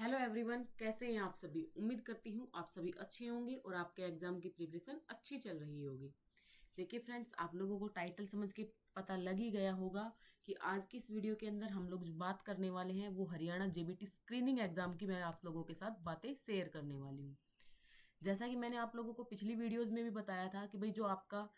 Hello everyone, कैसे हैं आप सभी। उम्मीद करती हूँ आप सभी अच्छे होंगे और आपके एग्जाम की प्रिपरेशन अच्छी चल रही होगी। देखिए फ्रेंड्स, आप लोगों को टाइटल समझ के पता लग ही गया होगा कि आज की इस वीडियो के अंदर हम लोग जो बात करने वाले हैं वो हरियाणा जेबीटी स्क्रीनिंग एग्जाम की मैं आप लोगों के साथ बातें शेयर करने वाली हूँ। जैसा कि मैंने आप लोगों को पिछली वीडियोज में भी बताया था कि भाई जो आपका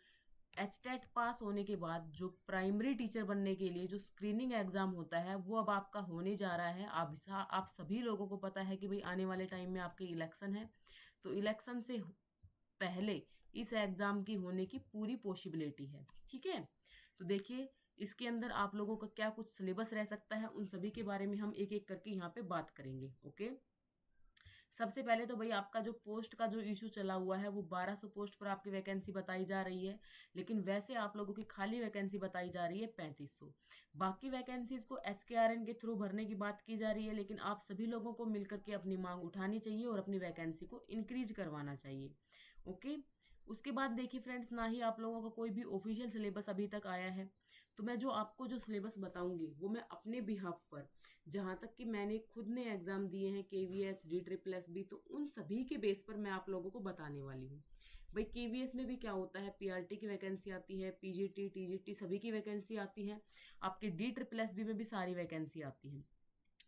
एचटेट पास होने के बाद जो प्राइमरी टीचर बनने के लिए जो स्क्रीनिंग एग्जाम होता है वो अब आपका होने जा रहा है। आप सभी लोगों को पता है कि भाई आने वाले टाइम में आपके इलेक्शन है, तो इलेक्शन से पहले इस एग्जाम की होने की पूरी पॉसिबिलिटी है। ठीक है, तो देखिए इसके अंदर आप लोगों का क्या कुछ सिलेबस रह सकता है, उन सभी के बारे में हम एक एक करके यहाँ पे बात करेंगे। ओके, सबसे पहले तो भाई आपका जो पोस्ट का जो इशू चला हुआ है वो 1200 पोस्ट पर आपकी वैकेंसी बताई जा रही है, लेकिन वैसे आप लोगों की खाली वैकेंसी बताई जा रही है 3500। बाकी वैकेंसीज को एसकेआरएन के थ्रू भरने की बात की जा रही है, लेकिन आप सभी लोगों को मिलकर के अपनी मांग उठानी चाहिए और अपनी वैकेंसी को इंक्रीज करवाना चाहिए। ओके, उसके बाद देखिए फ्रेंड्स, ना ही आप लोगों का कोई भी ऑफिशियल सिलेबस अभी तक आया है, तो मैं जो आपको जो सिलेबस बताऊंगी वो मैं अपने बिहाफ पर, जहाँ तक कि मैंने खुद ने एग्जाम दिए हैं KVS D triple S B, तो उन सभी के बेस पर मैं आप लोगों को बताने वाली हूँ। भाई केवीएस में भी क्या होता है, पीआरटी की वैकेंसी आती है, पीजीटी टीजीटी सभी की वैकेंसी आती है, आपके डी ट्रिपल एस बी में भी सारी वैकेंसी आती है।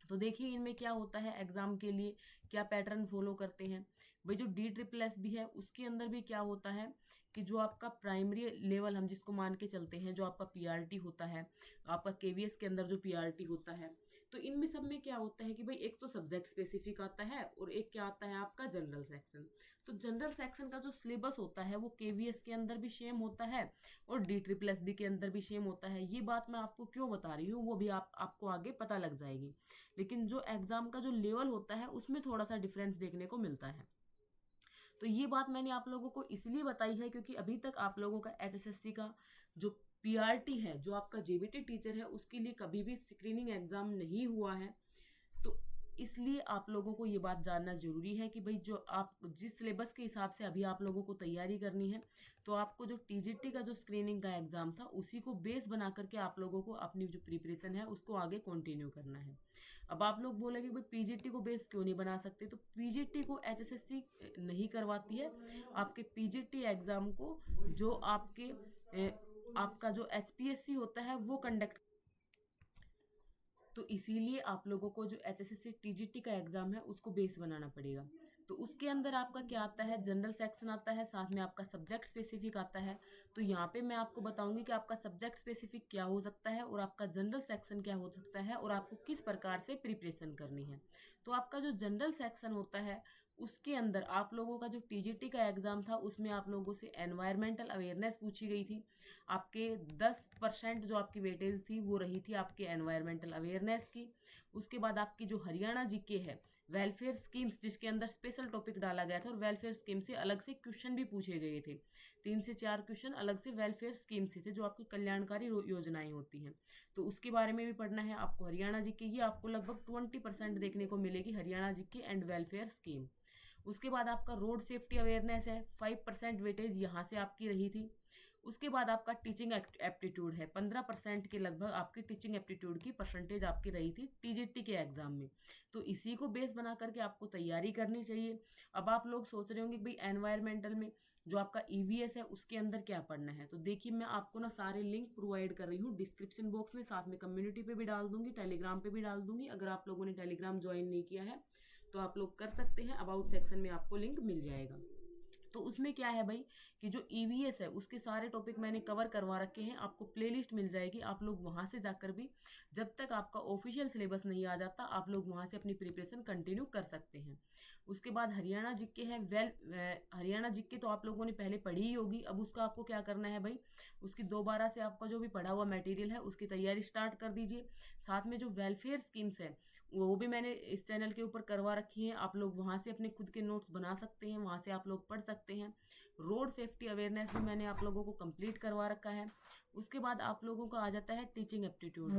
तो देखिए इनमें क्या होता है, एग्जाम के लिए क्या पैटर्न फॉलो करते हैं। भाई जो डी ट्रिपल एस भी है उसके अंदर भी क्या होता है कि जो आपका प्राइमरी लेवल हम जिसको मान के चलते हैं, जो आपका पीआरटी होता है, आपका केवीएस के अंदर जो पीआरटी होता है, तो इनमें सब में क्या होता है कि भाई एक तो सब्जेक्ट स्पेसिफिक आता है और एक क्या आता है आपका जनरल सेक्शन। तो जनरल सेक्शन का जो सिलेबस होता है वो केवीएस के अंदर भी सेम होता है और डी ट्रिपल एस बी के अंदर भी सेम होता है। ये बात मैं आपको क्यों बता रही हूँ वो भी आपको आगे पता लग जाएगी, लेकिन जो एग्जाम का जो लेवल होता है उसमें थोड़ा सा डिफरेंस देखने को मिलता है। तो ये बात मैंने आप लोगों को इसलिए बताई है क्योंकि अभी तक आप लोगों का एचएसएससी का जो पीआरटी है, जो आपका जेबीटी टीचर है, उसके लिए कभी भी स्क्रीनिंग एग्जाम नहीं हुआ है। तो इसलिए आप लोगों को ये बात जानना जरूरी है कि भाई जो आप जिस सिलेबस के हिसाब से अभी आप लोगों को तैयारी करनी है, तो आपको जो टीजीटी का जो स्क्रीनिंग का एग्जाम था उसी को बेस बना करके आप लोगों को अपनी जो प्रिपरेशन है उसको आगे कंटिन्यू करना है। अब आप लोग बोलेंगे भाई पीजीटी को बेस क्यों नहीं बना सकते, तो पीजीटी को एचएसएससी नहीं करवाती है। आपके पीजीटी एग्जाम को जो आपका जो एचपीएससी होता है वो कंडक्ट, तो इसीलिए आप लोगों को जो एचएसएससी टीजीटी का एग्जाम है उसको बेस बनाना पड़ेगा। तो उसके अंदर आपका क्या आता है, जनरल सेक्शन आता है, साथ में आपका सब्जेक्ट स्पेसिफिक आता है। तो यहाँ पे मैं आपको बताऊंगी कि आपका सब्जेक्ट स्पेसिफिक क्या हो सकता है और आपका जनरल सेक्शन क्या हो सकता है और आपको किस प्रकार से प्रिपरेशन करनी है। तो आपका जो जनरल सेक्शन होता है उसके अंदर आप लोगों का जो टीजीटी का एग्जाम था उसमें आप लोगों से एनवायरमेंटल अवेयरनेस पूछी गई थी। आपके 10% जो आपकी वेटेज थी वो रही थी आपके एनवायरमेंटल अवेयरनेस की। उसके बाद आपकी जो हरियाणा जीके है, वेलफेयर स्कीम्स जिसके अंदर स्पेशल टॉपिक डाला गया था और वेलफेयर स्कीम से अलग से क्वेश्चन भी पूछे गए थे। 3 से 4 क्वेश्चन अलग से वेलफेयर स्कीम से थे जो आपकी कल्याणकारी योजनाएं होती हैं, तो उसके बारे में भी पढ़ना है आपको। हरियाणा जीके ये आपको लगभग 20% देखने को मिलेगी, Haryana GK and welfare scheme. उसके बाद आपका रोड सेफ्टी अवेयरनेस है, 5% वेटेज यहाँ से आपकी रही थी। उसके बाद आपका टीचिंग एप्टीट्यूड है, 15% के लगभग आपकी टीचिंग एप्टीट्यूड की परसेंटेज आपकी रही थी टीजीटी के एग्जाम में। तो इसी को बेस बना करके आपको तैयारी करनी चाहिए। अब आप लोग सोच रहे होंगे भाई एनवायरमेंटल में जो आपका ईवीएस है उसके अंदर क्या पढ़ना है, तो देखिए मैं आपको ना सारे लिंक प्रोवाइड कर रही हूँ डिस्क्रिप्शन बॉक्स में, साथ में कम्युनिटी पे भी डाल दूंगी, टेलीग्राम पे भी डाल दूंगी। अगर आप लोगों ने टेलीग्राम ज्वाइन नहीं किया है तो आप लोग कर सकते हैं, अबाउट सेक्शन में आपको लिंक मिल जाएगा। तो उसमें क्या है भाई कि जो ईवीएस है उसके सारे टॉपिक मैंने कवर करवा रखे हैं, आपको प्लेलिस्ट मिल जाएगी, आप लोग वहां से जाकर भी जब तक आपका ऑफिशियल सिलेबस नहीं आ जाता आप लोग वहां से अपनी प्रिपरेशन कंटिन्यू कर सकते हैं। उसके बाद हरियाणा जीके है, हरियाणा जीके तो आप लोगों ने पहले पढ़ी ही होगी। अब उसका आपको क्या करना है भाई, उसकी दोबारा से आपका जो भी पढ़ा हुआ मटेरियल है उसकी तैयारी स्टार्ट कर दीजिए। साथ में जो वेलफेयर स्कीम्स है वो भी मैंने इस चैनल के ऊपर करवा रखी है, आप लोग वहां से अपने खुद के नोट्स बना सकते हैं, वहां से आप लोग पढ़ सकते हैं। रोड सेफ्टी अवेयरनेस भी मैंने आप लोगों को कंप्लीट करवा रखा है। उसके बाद आप लोगों को आ जाता है टीचिंग एप्टीट्यूड।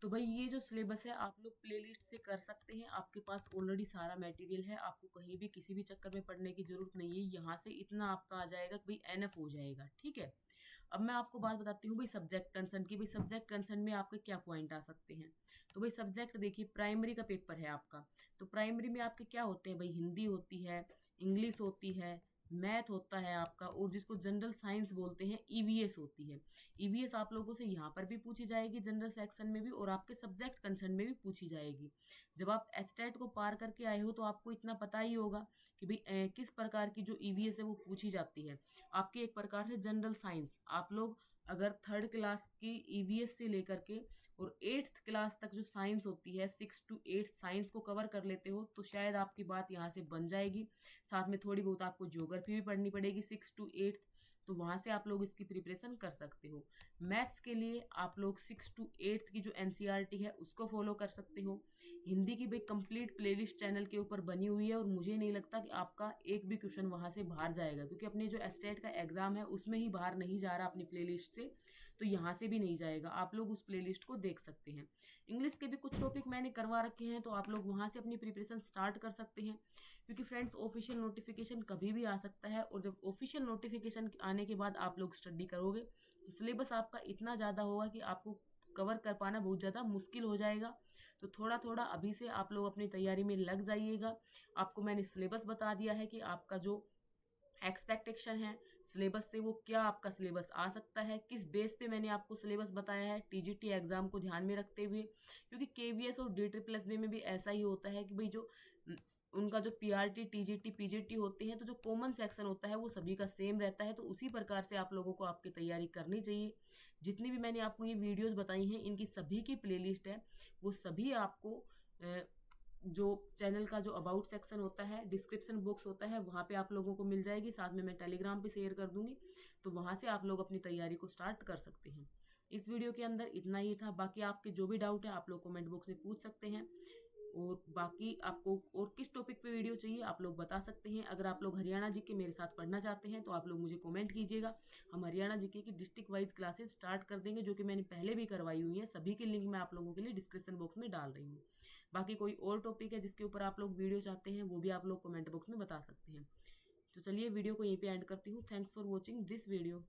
तो भाई ये जो सिलेबस है आप लोग प्लेलिस्ट से कर सकते हैं, आपके पास ऑलरेडी सारा मटेरियल है, आपको कहीं भी किसी भी चक्कर में पढ़ने की जरूरत नहीं है, यहाँ से इतना आपका आ जाएगा कि भाई एनएफ हो जाएगा। ठीक है, अब मैं आपको बात बताती हूँ भाई सब्जेक्ट कंसर्न की। भाई सब्जेक्ट कंसर्न में आपके क्या पॉइंट आ सकते हैं। तो भाई सब्जेक्ट देखिए, प्राइमरी का पेपर है आपका, तो प्राइमरी में आपके क्या होते हैं भाई, हिंदी होती है, इंग्लिश होती है, मैथ होता है आपका, और जिसको जनरल साइंस बोलते हैं ईवीएस होती है। ईवीएस आप लोगों से यहाँ पर भी पूछी जाएगी जनरल सेक्शन में भी, और आपके सब्जेक्ट कंसर्न में भी पूछी जाएगी। जब आप एचटेट को पार करके आए हो तो आपको इतना पता ही होगा कि भाई किस प्रकार की जो ईवीएस है वो पूछी जाती है। आपकी एक प्रकार से जनरल साइंस, आप लोग अगर थर्ड क्लास की ईवीएस से लेकर के और 8th क्लास तक जो साइंस होती है, 6 to 8 साइंस को कवर कर लेते हो तो शायद आपकी बात यहाँ से बन जाएगी। साथ में थोड़ी बहुत आपको ज्योग्राफी भी पढ़नी पड़ेगी 6 to 8, तो वहाँ से आप लोग इसकी प्रिपरेशन कर सकते हो। मैथ्स के लिए आप लोग 6 to 8 की जो एनसीईआरटी है उसको फॉलो कर सकते हो। हिंदी की भाई कंप्लीट प्लेलिस्ट चैनल के ऊपर बनी हुई है, और मुझे नहीं लगता कि आपका एक भी क्वेश्चन वहाँ से बाहर जाएगा, क्योंकि अपने जो एस्टेट का एग्जाम है उसमें ही बाहर नहीं जा रहा अपनी प्लेलिस्ट से, तो यहाँ से भी नहीं जाएगा। आप लोग उस प्लेलिस्ट को देख सकते हैं। इंग्लिश के भी कुछ टॉपिक मैंने करवा रखे हैं, तो आप लोग वहाँ से अपनी प्रिपरेशन स्टार्ट कर सकते हैं, क्योंकि फ्रेंड्स ऑफिशियल नोटिफिकेशन कभी भी आ सकता है, और जब ऑफिशियल नोटिफिकेशन आने के बाद आप लोग स्टडी करोगे तो सिलेबस आपका इतना ज़्यादा होगा कि आपको कवर कर पाना बहुत ज़्यादा मुश्किल हो जाएगा। तो थोड़ा थोड़ा अभी से आप लोग अपनी तैयारी में लग जाइएगा। आपको मैंने सिलेबस बता दिया है कि आपका जो एक्सपेक्टेशन है सिलेबस से, वो क्या आपका सिलेबस आ सकता है, किस बेस पे मैंने आपको सिलेबस बताया है टीजीटी एग्जाम को ध्यान में रखते हुए। क्योंकि केवीएस और DSSS में भी ऐसा ही होता है कि भाई जो उनका जो पीआरटी टीजीटी पीजीटी होते हैं, तो जो कॉमन सेक्शन होता है वो सभी का सेम रहता है। तो उसी प्रकार से आप लोगों को आपकी तैयारी करनी चाहिए। जितनी भी मैंने आपको ये वीडियोस बताई हैं इनकी सभी की प्लेलिस्ट है, वो सभी आपको जो चैनल का जो अबाउट सेक्शन होता है, डिस्क्रिप्शन बॉक्स होता है, वहाँ पे आप लोगों को मिल जाएगी। साथ में मैं टेलीग्राम पे शेयर कर दूंगी, तो वहाँ से आप लोग अपनी तैयारी को स्टार्ट कर सकते हैं। इस वीडियो के अंदर इतना ही था। बाकी आपके जो भी डाउट है आप लोग कमेंट बॉक्स में पूछ सकते हैं, और बाकी आपको और किस टॉपिक पे वीडियो चाहिए आप लोग बता सकते हैं। अगर आप लोग हरियाणा जीके मेरे साथ पढ़ना चाहते हैं तो आप लोग मुझे कमेंट कीजिएगा। हम हरियाणा जीके की डिस्ट्रिक्ट वाइज क्लासेस स्टार्ट कर देंगे, जो कि मैंने पहले भी करवाई हुई हैं। सभी की लिंक मैं आप लोगों के लिए डिस्क्रिप्शन बॉक्स में डाल रही हूँ। बाकी कोई और टॉपिक है जिसके ऊपर आप लोग वीडियो चाहते हैं वो भी आप लोग कमेंट बॉक्स में बता सकते हैं। तो चलिए वीडियो को यहीं पे एंड करती हूँ। Thanks for watching this video.